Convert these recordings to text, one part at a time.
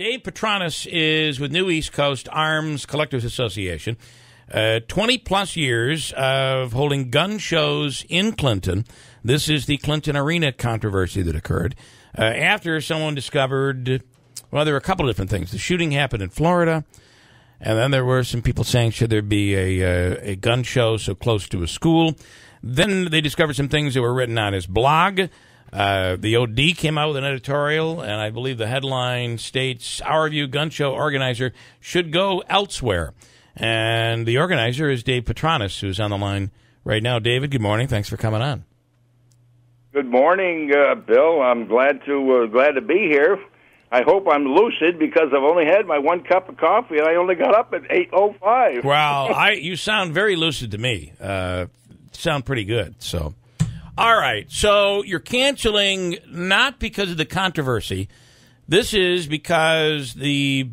Dave Petronis is with New East Coast Arms Collectors Association. 20-plus years of holding gun shows in Clinton. This is the Clinton Arena controversy that occurred after someone discovered, well, there were a couple of different things. The shooting happened in Florida, and then there were some people saying, should there be a gun show so close to a school? Then they discovered some things that were written on his blog. The OD came out with an editorial, and I believe the headline states, "Our View gun show organizer should go elsewhere." And the organizer is Dave Petronis, who's on the line right now. David, good morning. Thanks for coming on. Good morning, Bill. I'm glad to be here. I hope I'm lucid because I've only had my one cup of coffee, and I only got up at 8:05. Well, you sound very lucid to me. Sound pretty good. So, all right. So you're canceling not because of the controversy. This is because the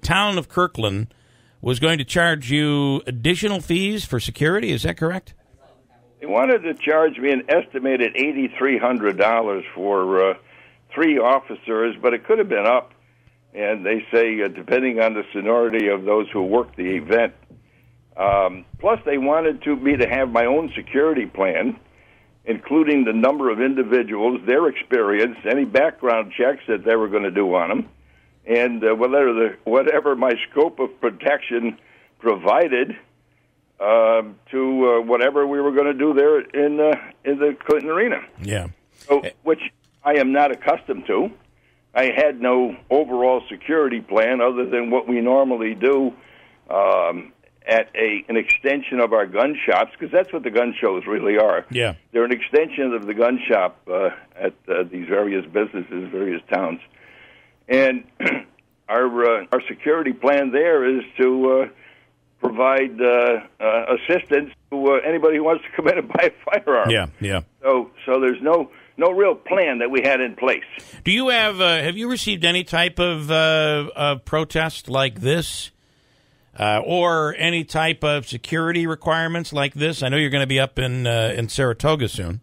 town of Kirkland was going to charge you additional fees for security. Is that correct? They wanted to charge me an estimated $8,300 for 3 officers, but it could have been up. And they say, depending on the seniority of those who work the event. Plus, they wanted me to have my own security plan, including the number of individuals, their experience, any background checks that they were going to do on them, and whatever my scope of protection provided to whatever we were going to do there in the Clinton Arena. Yeah. So, which I am not accustomed to. I had no overall security plan other than what we normally do at an extension of our gun shops, because that's what the gun shows really are. Yeah. They're an extension of the gun shop at these various businesses, various towns. And our security plan there is to provide assistance to anybody who wants to come in and buy a firearm. Yeah, yeah. So there's no real plan that we had in place. Do you have you received any type of protest like this, or any type of security requirements like this? I know you're going to be up in Saratoga soon.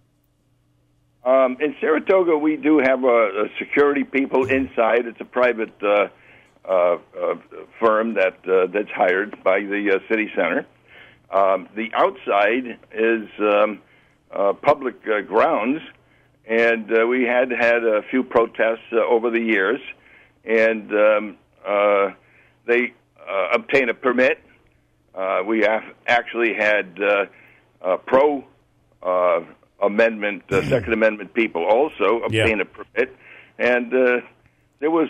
In Saratoga, we do have a security people inside. It's a private firm that's hired by the city center. The outside is public grounds, and we had a few protests over the years, and they obtained a permit. We actually had pro amendment, Second Amendment people also obtained a permit, and there was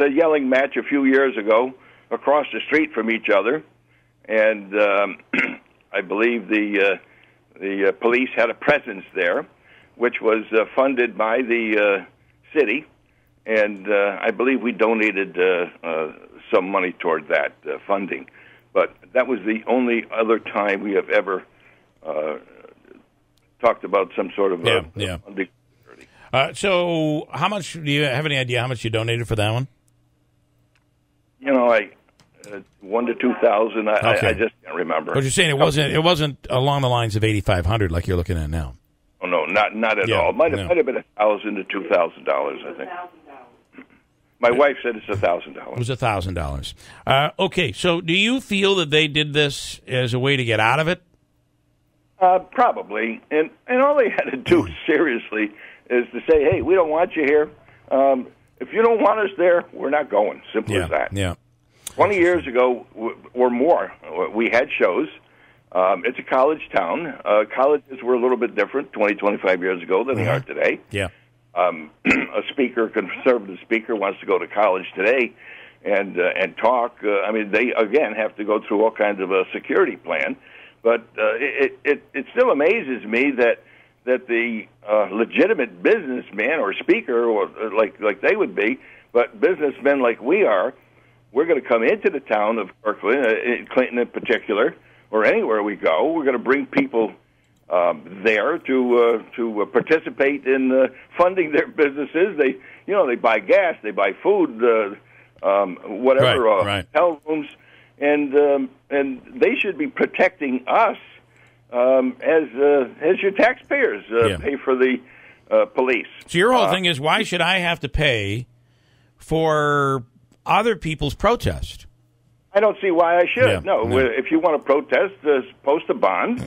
a yelling match a few years ago across the street from each other, and I believe the police had a presence there, which was funded by the city, and I believe we donated some money toward that funding. But that was the only other time we have ever talked about some sort of funding. So how much, do you have any idea how much you donated for that one? You know, $1,000 to $2,000. I just can't remember. But you're saying it wasn't along the lines of $8,500 like you're looking at now. Oh no, not at all. Might have been $1,000 to $2,000. I think. My wife said it's $1,000. It was $1,000. Okay, so do you feel that they did this as a way to get out of it? Probably, and all they had to do seriously is to say, "Hey, we don't want you here. If you don't want us there, we're not going." Simple as that. Yeah. 20 years ago or more, we had shows. It's a college town. Colleges were a little bit different 20, 25 years ago than they are today. Yeah. A conservative speaker, wants to go to college today and talk. I mean, they again have to go through all kinds of a security plan. But it still amazes me that the legitimate businessman or speaker, or like they would be, but businessmen like we are, we're going to come into the town of Kirkland, Clinton in particular, or anywhere we go. We're going to bring people there to participate in funding their businesses. They buy gas, they buy food, whatever, hotel rooms. And they should be protecting us as your taxpayers pay for the police. So your whole thing is, why should I have to pay for other people's protest. I don't see why I should. Yeah, no, if you want to protest, post a bond.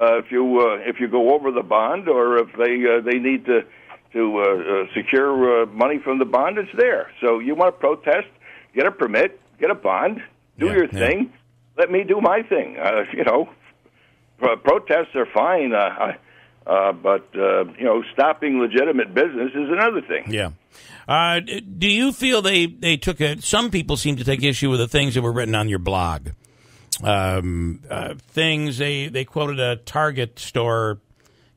If you go over the bond, or if they need to secure money from the bond, it's there. So you want to protest, get a permit, get a bond, do your thing. Let me do my thing. Protests are fine, but stopping legitimate business is another thing. Yeah. Do you feel they took some people seem to take issue with the things that were written on your blog? Things they quoted a Target store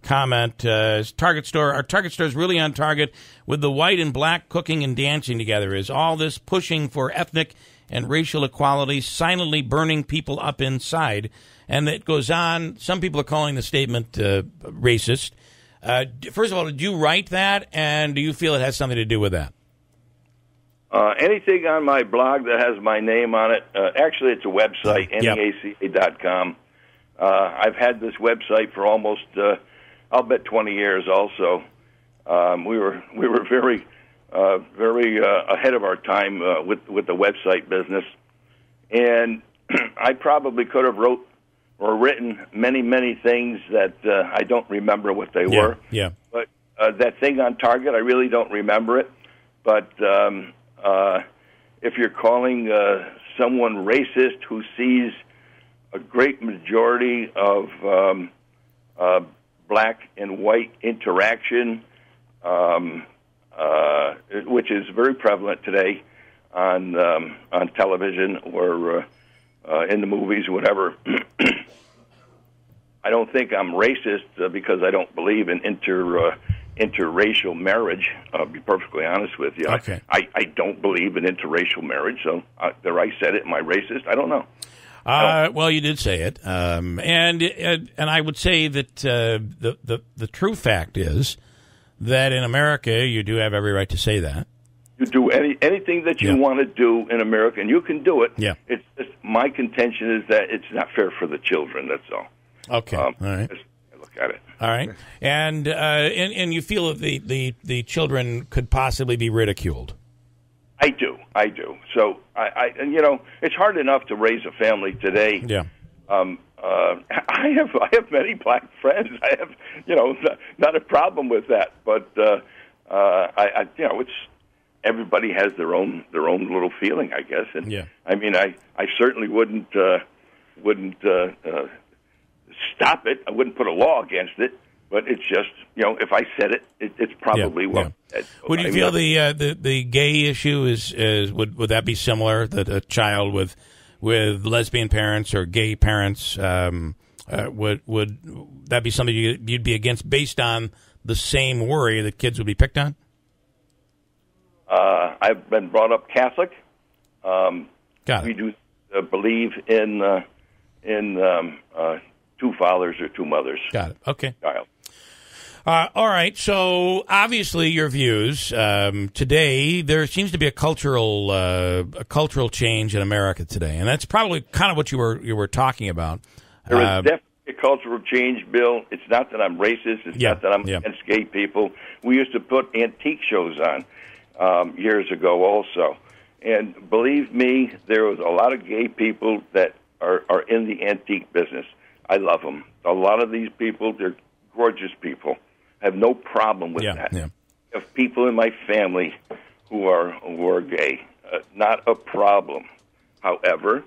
comment. Our Target store is really on target with the white and black cooking and dancing together. Is all this pushing for ethnic and racial equality silently burning people up inside? And it goes on. Some people are calling the statement racist. First of all, did you write that, and do you feel it has something to do with that? Anything on my blog that has my name on it, actually it's a website, NEACA.com. I've had this website for almost, I'll bet 20 years also. We were very ahead of our time with the website business. And I probably could have written many things that I don't remember what they were. Yeah. But that thing on Target, I really don't remember it. But if you're calling someone racist who sees a great majority of black and white interaction, which is very prevalent today on television or in the movies, whatever. I don't think I'm racist because I don't believe in interracial marriage. I'll be perfectly honest with you. Okay. I don't believe in interracial marriage, so there I said it. Am I racist? I don't know. Well, you did say it, and I would say that the true fact is that in America you do have every right to say that. You do anything that you want to do in America, and you can do it. Yeah. It's just, my contention is that it's not fair for the children. That's all. Okay. All right. Look at it. All right. And you feel that the children could possibly be ridiculed. I do. So I it's hard enough to raise a family today. Yeah. I have many black friends. I have not a problem with that. But it's everybody has their own little feeling, I guess. And I mean, I certainly wouldn't stop it. I wouldn't put a law against it. But it's just, if I said it, it's probably what. Would you feel the gay issue is would that be similar? That a child with lesbian parents or gay parents would that be something you'd be against based on the same worry that kids would be picked on? I've been brought up Catholic. Got it. We do believe in two fathers or two mothers. Got it. Okay. Child. All right. So obviously, your views today. There seems to be a cultural change in America today, and that's probably kind of what you were talking about. There is definitely a cultural change, Bill. It's not that I'm racist. It's not that I'm against gay people. We used to put antique shows on years ago, also, and believe me, there was a lot of gay people that are in the antique business. I love them. A lot of these people, they're gorgeous people. I have no problem with that. Yeah. I have people in my family who are gay. Not a problem. However,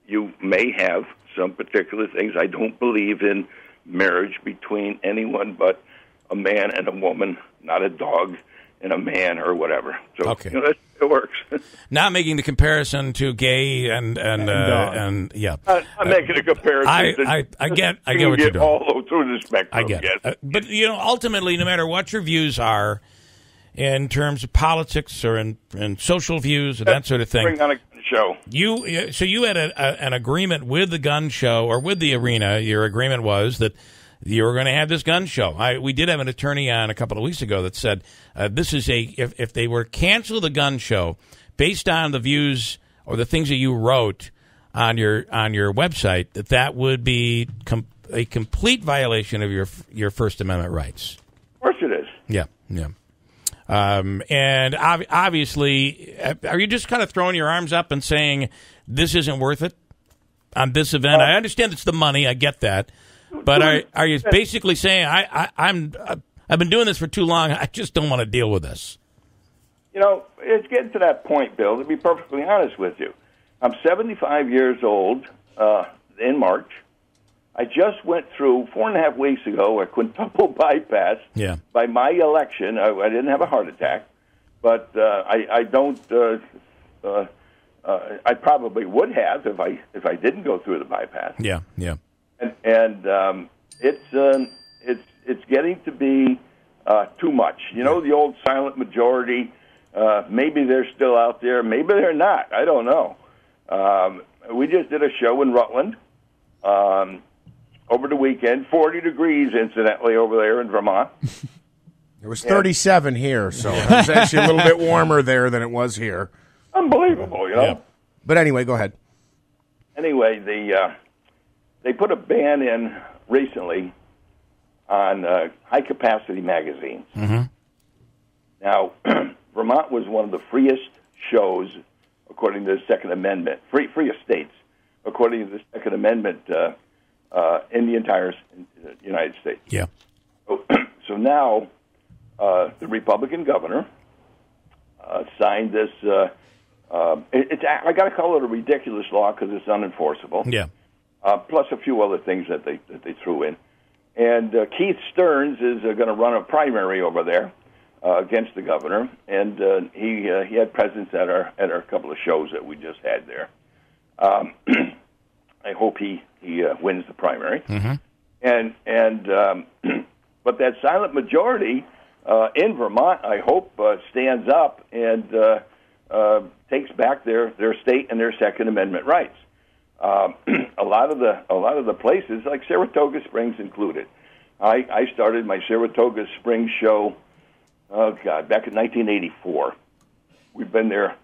you may have some particular things. I don't believe in marriage between anyone but a man and a woman, not a dog and a man or whatever. So it works. Not making the comparison to gay and yeah. I'm making a comparison. I get what you're doing. All through the spectrum. I get it. But ultimately, no matter what your views are in terms of politics or in social views or that sort of thing, bring on a show. You had an agreement with the gun show or with the arena. Your agreement was that you were going to have this gun show. We did have an attorney on a couple of weeks ago that said this is if they were to cancel the gun show based on the views or the things that you wrote on your website, that would be a complete violation of your First Amendment rights. Of course it is. Yeah. And obviously, are you just kind of throwing your arms up and saying this isn't worth it on this event? I understand it's the money. I get that. But are you basically saying I've been doing this for too long. I just don't want to deal with this? It's getting to that point, Bill, to be perfectly honest with you. I'm 75 years old in March. I just went through 4.5 weeks ago a quintuple bypass by my election. I didn't have a heart attack, but I don't. I probably would have if I didn't go through the bypass. Yeah. And it's getting to be too much. The old silent majority. Maybe they're still out there. Maybe they're not. I don't know. We just did a show in Rutland over the weekend. 40 degrees, incidentally, over there in Vermont. It was 37 here, so it was actually a little bit warmer there than it was here. Unbelievable, Yeah. But anyway, go ahead. Anyway, they put a ban in recently on high-capacity magazines. Mm-hmm. Now, Vermont was one of the freest shows, according to the Second Amendment, freest states, according to the Second Amendment, in the entire United States. Yeah. So now, the Republican governor signed this. I got to call it a ridiculous law because it's unenforceable. Yeah. Plus a few other things that they threw in, and Keith Stearns is going to run a primary over there against the governor, and he had presence at our couple of shows that we just had there. I hope he wins the primary, mm-hmm. But that silent majority in Vermont, I hope, stands up and takes back their state and their Second Amendment rights. A lot of the places, like Saratoga Springs included. I started my Saratoga Springs show, back in 1984. We've been there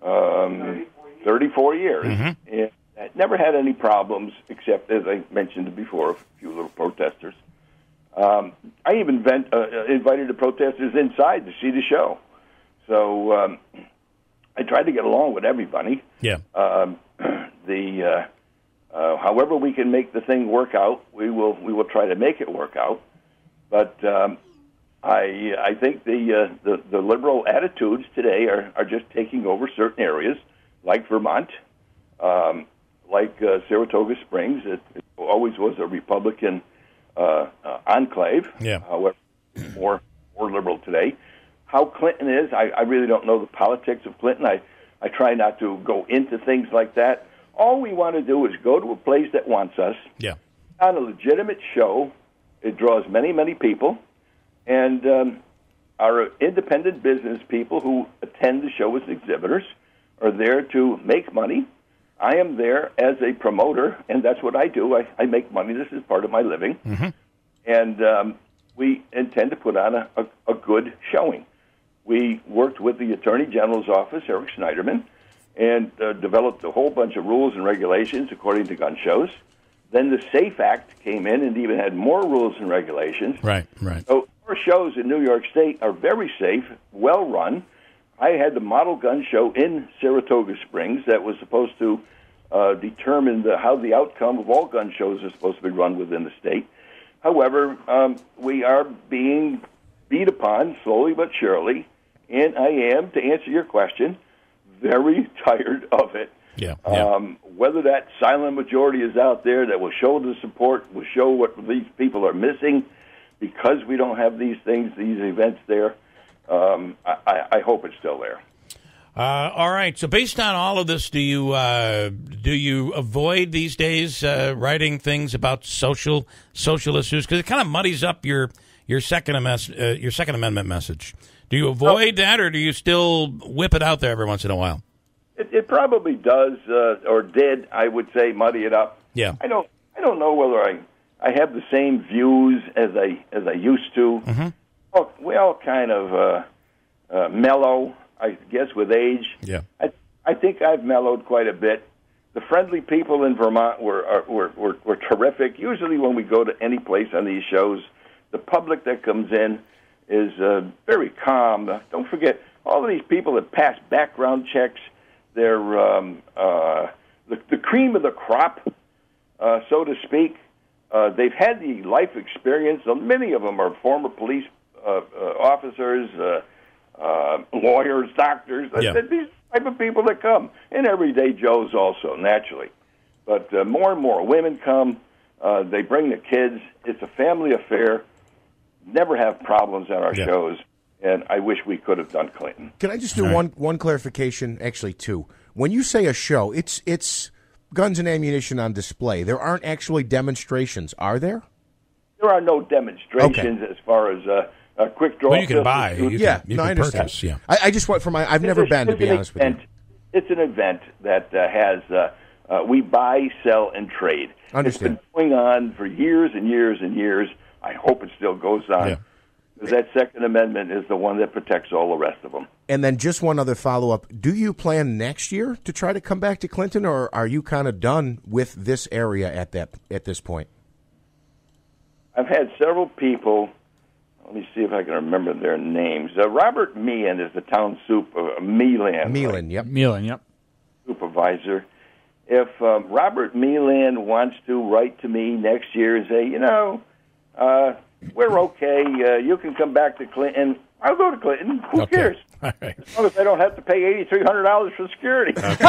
34 years, mm-hmm. and I never had any problems, except, as I mentioned before, a few little protesters. I even invited the protesters inside to see the show. So I tried to get along with everybody. Yeah. However we can make the thing work out, we will try to make it work out. But I think the liberal attitudes today are just taking over certain areas, like Vermont, like Saratoga Springs. It always was a Republican enclave. Yeah. However, more liberal today. How Clinton is, I really don't know the politics of Clinton. I try not to go into things like that. All we want to do is go to a place that wants us. Yeah. On a legitimate show. It draws many, many people. And our independent business people who attend the show as exhibitors are there to make money. I am there as a promoter, and that's what I do. I make money. This is part of my living. Mm-hmm. And we intend to put on a good showing. We worked with the Attorney General's office, Eric Schneiderman, and developed a whole bunch of rules and regulations according to gun shows. Then the SAFE Act came in and even had more rules and regulations. Right. So our shows in New York State are very safe, well run. I had the model gun show in Saratoga Springs that was supposed to determine how the outcome of all gun shows is supposed to be run within the state. However, we are being beat upon slowly but surely, and I am, to answer your question, very tired of it. Yeah. Whether that silent majority is out there that will show the support, will show what these people are missing because we don't have these things, these events there, I hope it's still there. All right. So based on all of this, do you avoid these days writing things about social issues? Because it kind of muddies up your Second Amendment message. Do you avoid that, or do you still whip it out there every once in a while? It probably does, or did, I would say, muddy it up. Yeah. I don't know whether I have the same views as I used to. Mm-hmm. Well, we all kind of mellow, I guess, with age. Yeah. I think I've mellowed quite a bit. The friendly people in Vermont were terrific. Usually when we go to any place on these shows, the public that comes in is very calm. Don't forget, all of these people that pass background checks, they're the cream of the crop, so to speak. They've had the life experience. Many of them are former police officers, lawyers, doctors. Yeah. These type of people that come, and everyday Joes also, naturally. But more and more women come. They bring the kids. It's a family affair. Never have problems at our shows, and I wish we could have done Clinton. Can I just do one clarification? Actually, two. When you say a show, it's guns and ammunition on display. There aren't actually demonstrations, are there? There are no demonstrations as far as a quick draw. Well, you can buy. You can I understand. purchase. Yeah. I just want I've never been, to be honest with you. It's an event that has we buy, sell, and trade. Understand. It's been going on for years and years and years. I hope it still goes on. Yeah. Because that Second Amendment is the one that protects all the rest of them. And then just one other follow-up. Do you plan next year to try to come back to Clinton, or are you kind of done with this area at this point? I've had several people. Let me see if I can remember their names. Robert Meehan is the town Meehan, yep. supervisor. If Robert Meehan wants to write to me next year and say, we're okay, you can come back to Clinton, I'll go to Clinton. Who cares? All right. As long as I don't have to pay $8,300 for security. Okay.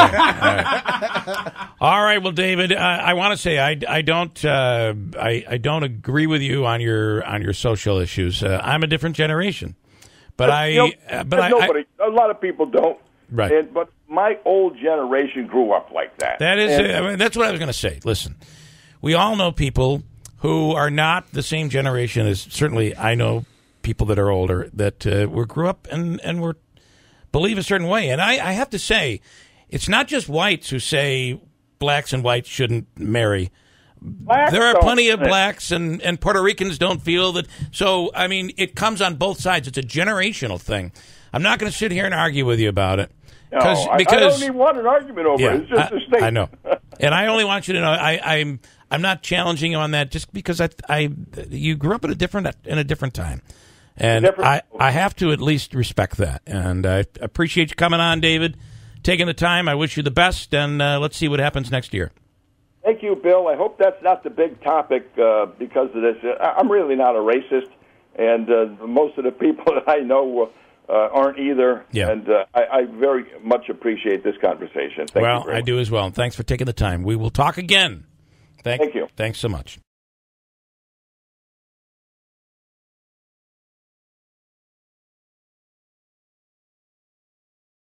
All right. Well, David, I want to say I don't agree with you on your social issues. I'm a different generation, but a lot of people don't. Right. But my old generation grew up like that. That is, that's what I was going to say. Listen, we all know people who are not the same generation as, certainly I know people that are older that grew up and were believe a certain way. And I have to say, it's not just whites who say blacks and whites shouldn't marry. There are plenty of blacks and Puerto Ricans don't feel that. So, I mean, it comes on both sides. It's a generational thing. I'm not going to sit here and argue with you about it. No, I don't even want an argument over it. It's just a statement. I know. And I only want you to know I'm not challenging you on that just because you grew up in a different time. And I have to at least respect that. And I appreciate you coming on, David, taking the time. I wish you the best, and let's see what happens next year. Thank you, Bill. I hope that's not the big topic because of this. I'm really not a racist, and most of the people that I know aren't either. Yeah. And I very much appreciate this conversation. Thank you very much. I do as well. And thanks for taking the time. We will talk again. Thank you. Thanks so much.